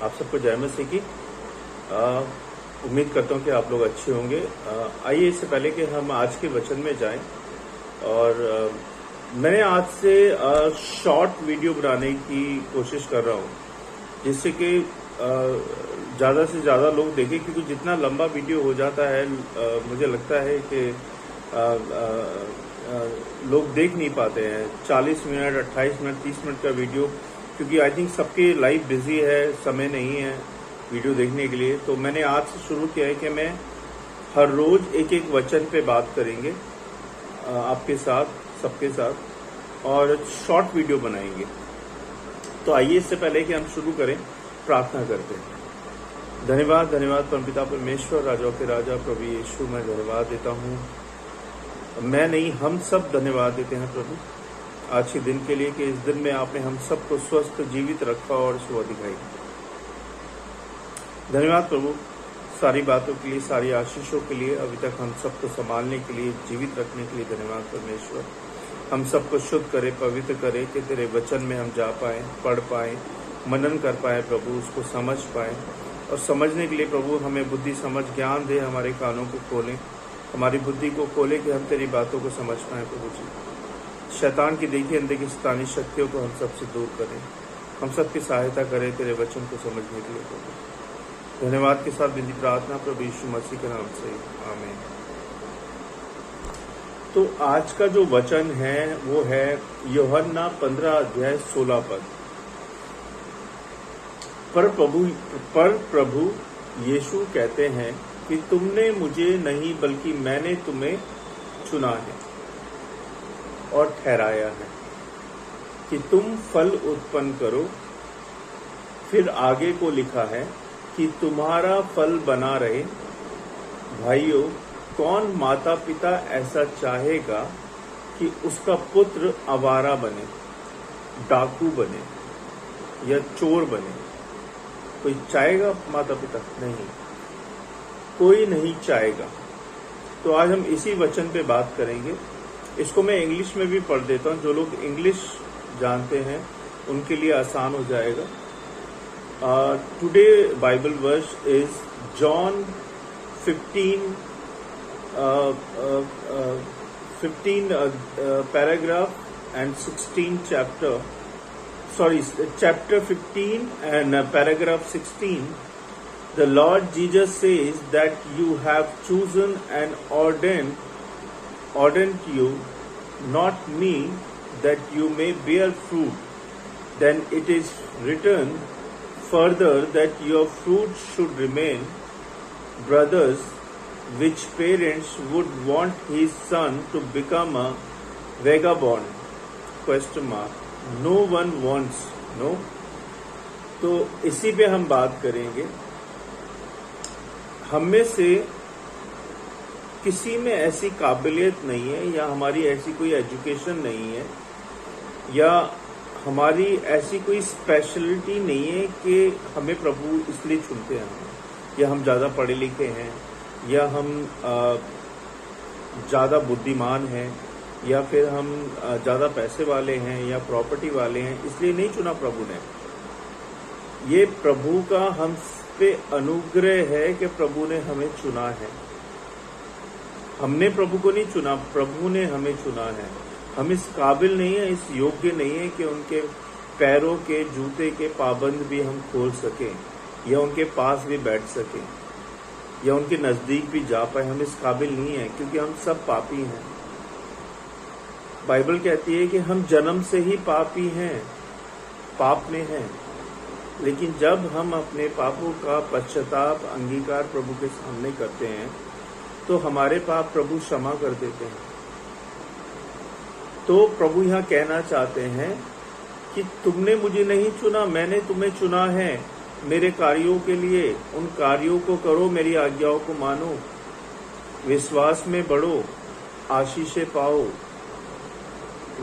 आप सबको जय मसीह की। उम्मीद करता हूँ कि आप लोग अच्छे होंगे। आइए इससे पहले कि हम आज के वचन में जाएं, और मैंने आज से शॉर्ट वीडियो बनाने की कोशिश कर रहा हूँ, जिससे कि ज़्यादा से ज़्यादा लोग देखें, क्योंकि जितना लंबा वीडियो हो जाता है मुझे लगता है कि लोग देख नहीं पाते हैं। 40 मिनट, 28 मिनट, 30 मिनट का वीडियो, क्योंकि आई थिंक सबकी लाइफ बिजी है, समय नहीं है वीडियो देखने के लिए। तो मैंने आज से शुरू किया है कि मैं हर रोज एक एक वचन पे बात करेंगे आपके साथ, सबके साथ, और शॉर्ट वीडियो बनाएंगे। तो आइए इससे पहले कि हम शुरू करें, प्रार्थना करते हैं। धन्यवाद धन्यवाद परमपिता परमेश्वर, राजाओं के राजा प्रभु यीशु, मैं धन्यवाद देता हूँ। मैं नहीं, हम सब धन्यवाद देते हैं प्रभु आज के दिन के लिए, कि इस दिन में आपने हम सबको स्वस्थ जीवित रखा और सुबह दिखाई। धन्यवाद प्रभु सारी बातों के लिए, सारी आशीषों के लिए, अभी तक हम सबको संभालने के लिए, जीवित रखने के लिए धन्यवाद परमेश्वर। हम सबको शुद्ध करे, पवित्र करे, कि तेरे वचन में हम जा पाए, पढ़ पाए, मनन कर पाए प्रभु, उसको समझ पाए। और समझने के लिए प्रभु हमें बुद्धि, समझ, ज्ञान दे, हमारे कानों को खोलें, हमारी बुद्धि को खोले, कि हम तेरी बातों को समझ पाए प्रभु जी। शैतान की देखी अंदर की शैतानी शक्तियों को हम सबसे दूर करें, हम सबकी सहायता करें तेरे वचन को समझने के लिए प्रभु। धन्यवाद के साथ विनती प्रार्थना प्रभु यीशु मसीह के नाम से, आमीन। तो आज का जो वचन है वो है यूहन्ना 15 अध्याय 16 पद। पर प्रभु यीशु कहते हैं कि तुमने मुझे नहीं बल्कि मैंने तुम्हें चुना है और ठहराया है कि तुम फल उत्पन्न करो। फिर आगे को लिखा है कि तुम्हारा फल बना रहे। भाइयों, कौन माता पिता ऐसा चाहेगा कि उसका पुत्र आवारा बने, डाकू बने या चोर बने? कोई चाहेगा माता पिता? नहीं, कोई नहीं चाहेगा। तो आज हम इसी वचन पे बात करेंगे। इसको मैं इंग्लिश में भी पढ़ देता हूँ, जो लोग इंग्लिश जानते हैं उनके लिए आसान हो जाएगा। Today Bible verse is John 15 paragraph and 16 chapter, chapter 15 and paragraph 16. The Lord Jesus says that you have chosen and ordained you, not me, that you may bear fruit. Then it is written further that your fruit should remain. Brothers, which parents would want his son to become a vagabond? Question mark. No one wants, no. तो इसी पे हम बात करेंगे। हम में से किसी में ऐसी काबिलियत नहीं है, या हमारी ऐसी कोई एजुकेशन नहीं है, या हमारी ऐसी कोई स्पेशलिटी नहीं है कि हमें प्रभु इसलिए चुनते हैं, या हम ज़्यादा पढ़े लिखे हैं, या हम ज़्यादा बुद्धिमान हैं, या फिर हम ज़्यादा पैसे वाले हैं या प्रॉपर्टी वाले हैं, इसलिए नहीं चुना प्रभु ने। ये प्रभु का हम पे अनुग्रह है कि प्रभु ने हमें चुना है। हमने प्रभु को नहीं चुना, प्रभु ने हमें चुना है। हम इस काबिल नहीं है, इस योग्य नहीं है कि उनके पैरों के जूते के पाबंद भी हम खोल सकें, या उनके पास भी बैठ सकें, या उनके नजदीक भी जा पाए। हम इस काबिल नहीं है, क्योंकि हम सब पापी हैं। बाइबल कहती है कि हम जन्म से ही पापी हैं, पाप में हैं। लेकिन जब हम अपने पापों का पश्चाताप, अंगीकार प्रभु के सामने करते हैं, तो हमारे पाप प्रभु क्षमा कर देते हैं। तो प्रभु यहाँ कहना चाहते हैं कि तुमने मुझे नहीं चुना, मैंने तुम्हें चुना है मेरे कार्यों के लिए। उन कार्यों को करो, मेरी आज्ञाओं को मानो, विश्वास में बढ़ो, आशीषें पाओ,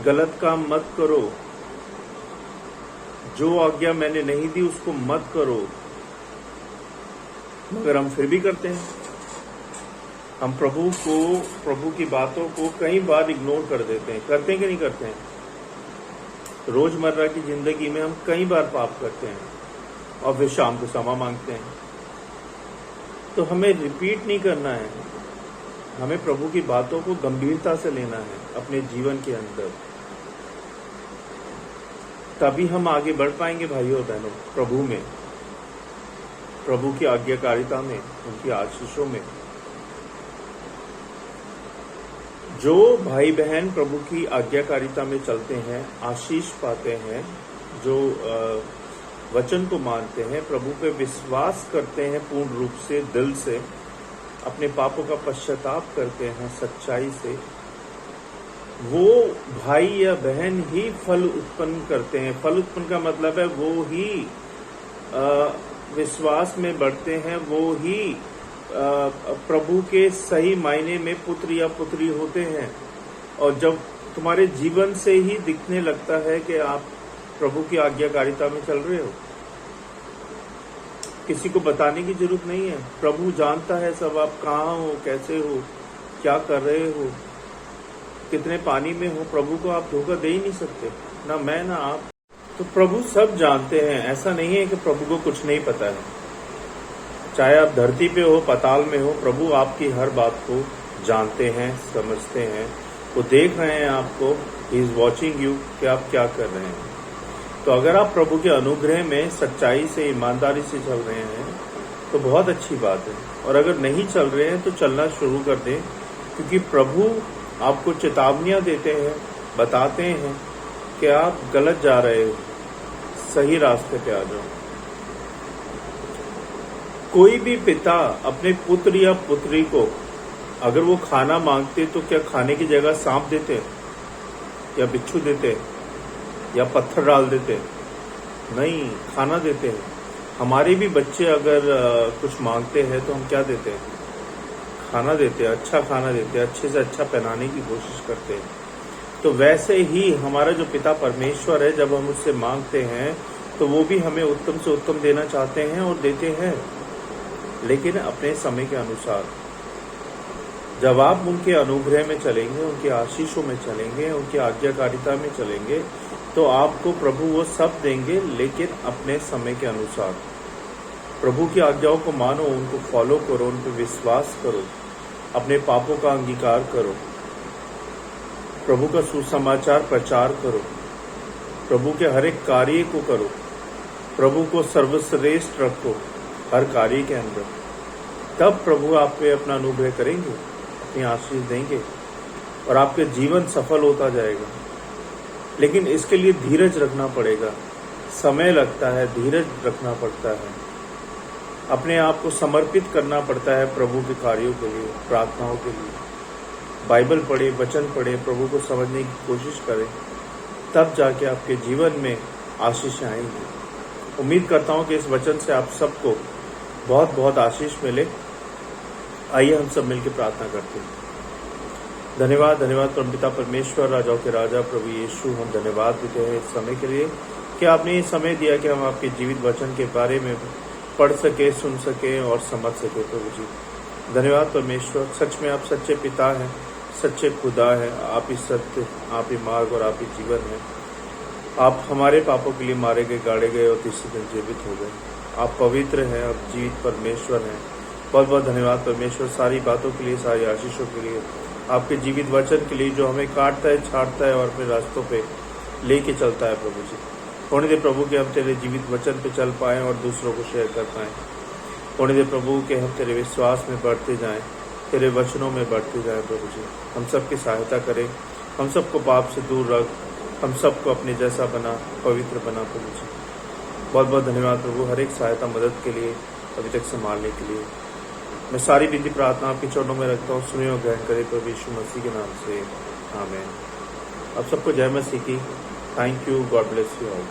गलत काम मत करो, जो आज्ञा मैंने नहीं दी उसको मत करो। मगर हम फिर भी करते हैं। हम प्रभु की बातों को कई बार इग्नोर कर देते हैं। करते हैं कि नहीं करते हैं? रोजमर्रा की जिंदगी में हम कई बार पाप करते हैं। और फिर शाम को क्षमा मांगते हैं। तो हमें रिपीट नहीं करना है, हमें प्रभु की बातों को गंभीरता से लेना है अपने जीवन के अंदर, तभी हम आगे बढ़ पाएंगे भाइयों और बहनों, प्रभु में, प्रभु की आज्ञाकारिता में, उनकी आशीषों में। जो भाई बहन प्रभु की आज्ञाकारिता में चलते हैं आशीष पाते हैं, जो वचन को मानते हैं, प्रभु पे विश्वास करते हैं पूर्ण रूप से, दिल से, अपने पापों का पश्चाताप करते हैं सच्चाई से, वो भाई या बहन ही फल उत्पन्न करते हैं। फल उत्पन्न का मतलब है वो ही विश्वास में बढ़ते हैं, वो ही प्रभु के सही मायने में पुत्र या पुत्री होते हैं। और जब तुम्हारे जीवन से ही दिखने लगता है कि आप प्रभु की आज्ञाकारिता में चल रहे हो, किसी को बताने की जरूरत नहीं है, प्रभु जानता है सब, आप कहाँ हो, कैसे हो, क्या कर रहे हो, कितने पानी में हो, प्रभु को आप धोखा दे ही नहीं सकते, ना मैं ना आप। तो प्रभु सब जानते हैं, ऐसा नहीं है कि प्रभु को कुछ नहीं पता है। चाहे आप धरती पे हो, पाताल में हो, प्रभु आपकी हर बात को जानते हैं, समझते हैं, वो देख रहे हैं आपको, ही इज वॉचिंग यू कि आप क्या कर रहे हैं। तो अगर आप प्रभु के अनुग्रह में सच्चाई से, ईमानदारी से चल रहे हैं तो बहुत अच्छी बात है, और अगर नहीं चल रहे हैं तो चलना शुरू कर दें, क्योंकि प्रभु आपको चेतावनियां देते हैं, बताते हैं कि आप गलत जा रहे हो, सही रास्ते पे आ जाओ। कोई भी पिता अपने पुत्र या पुत्री को अगर वो खाना मांगते तो क्या खाने की जगह सांप देते या बिच्छू देते या पत्थर डाल देते? नहीं, खाना देते हैं। हमारे भी बच्चे अगर कुछ मांगते हैं तो हम क्या देते हैं? खाना देते हैं, अच्छा खाना देते हैं, अच्छे से अच्छा पहनाने की कोशिश करते हैं। तो वैसे ही हमारा जो पिता परमेश्वर है, जब हम उससे मांगते हैं तो वो भी हमें उत्तम से उत्तम देना चाहते हैं और देते हैं, लेकिन अपने समय के अनुसार। जब आप उनके अनुग्रह में चलेंगे, उनके आशीषों में चलेंगे, उनकी आज्ञाकारिता में चलेंगे, तो आपको प्रभु वो सब देंगे, लेकिन अपने समय के अनुसार। प्रभु की आज्ञाओं को मानो, उनको फॉलो करो, उन पर विश्वास करो, अपने पापों का अंगीकार करो, प्रभु का सुसमाचार प्रचार करो, प्रभु के हर एक कार्य को करो, प्रभु को सर्वश्रेष्ठ रखो हर कार्य के अंदर। तब प्रभु आप पे अपना अनुग्रह करेंगे, अपनी आशीष देंगे और आपके जीवन सफल होता जाएगा। लेकिन इसके लिए धीरज रखना पड़ेगा, समय लगता है, धीरज रखना पड़ता है, अपने आप को समर्पित करना पड़ता है प्रभु के कार्यों के लिए, प्रार्थनाओं के लिए। बाइबल पढ़े, वचन पढ़े, प्रभु को समझने की कोशिश करें, तब जाके आपके जीवन में आशीष आएंगी। उम्मीद करता हूं कि इस वचन से आप सबको बहुत बहुत आशीष मिले। आइए हम सब मिलकर प्रार्थना करते हैं। धन्यवाद, धन्यवाद परमपिता परमेश्वर, राजाओं के राजा प्रभु यीशु, हम धन्यवाद देते हैं इस समय के लिए कि आपने ये समय दिया कि हम आपके जीवित वचन के बारे में पढ़ सके, सुन सके और समझ सके। प्रभु जी धन्यवाद परमेश्वर, सच में आप सच्चे पिता हैं, सच्चे खुदा हैं, आप ही सत्य, आप ही मार्ग और आप ही जीवन है। आप हमारे पापों के लिए मारे गए, गाड़े गए और तीसरे दिन जीवित हो गए। आप पवित्र हैं, आप जीवित परमेश्वर हैं। बहुत बहुत धन्यवाद परमेश्वर, सारी बातों के लिए, सारी आशीषों के लिए, आपके जीवित वचन के लिए जो हमें काटता है, छाटता है और अपने रास्तों पे लेके चलता है। प्रभु जी होने दे प्रभु के हम तेरे जीवित वचन पे चल पाएं और दूसरों को शेयर कर पाएं। होने दे प्रभु के हम तेरे विश्वास में बढ़ते जाएं, तेरे वचनों में बढ़ते जाएं। प्रभु जी हम सबकी सहायता करें, हम सबको पाप से दूर रख, हम सबको अपने जैसा बना, पवित्र बना। प्रभु जी बहुत बहुत धन्यवाद प्रभु, हर एक सहायता मदद के लिए, अभी तक संभालने के लिए। मैं सारी विनती प्रार्थना आपके चरणों में रखता हूँ, सुनिए और ग्रहण करें प्रभु यीशु मसीह के नाम से, आमीन। आप सबको जय मसीह की। Thank you, God bless you all.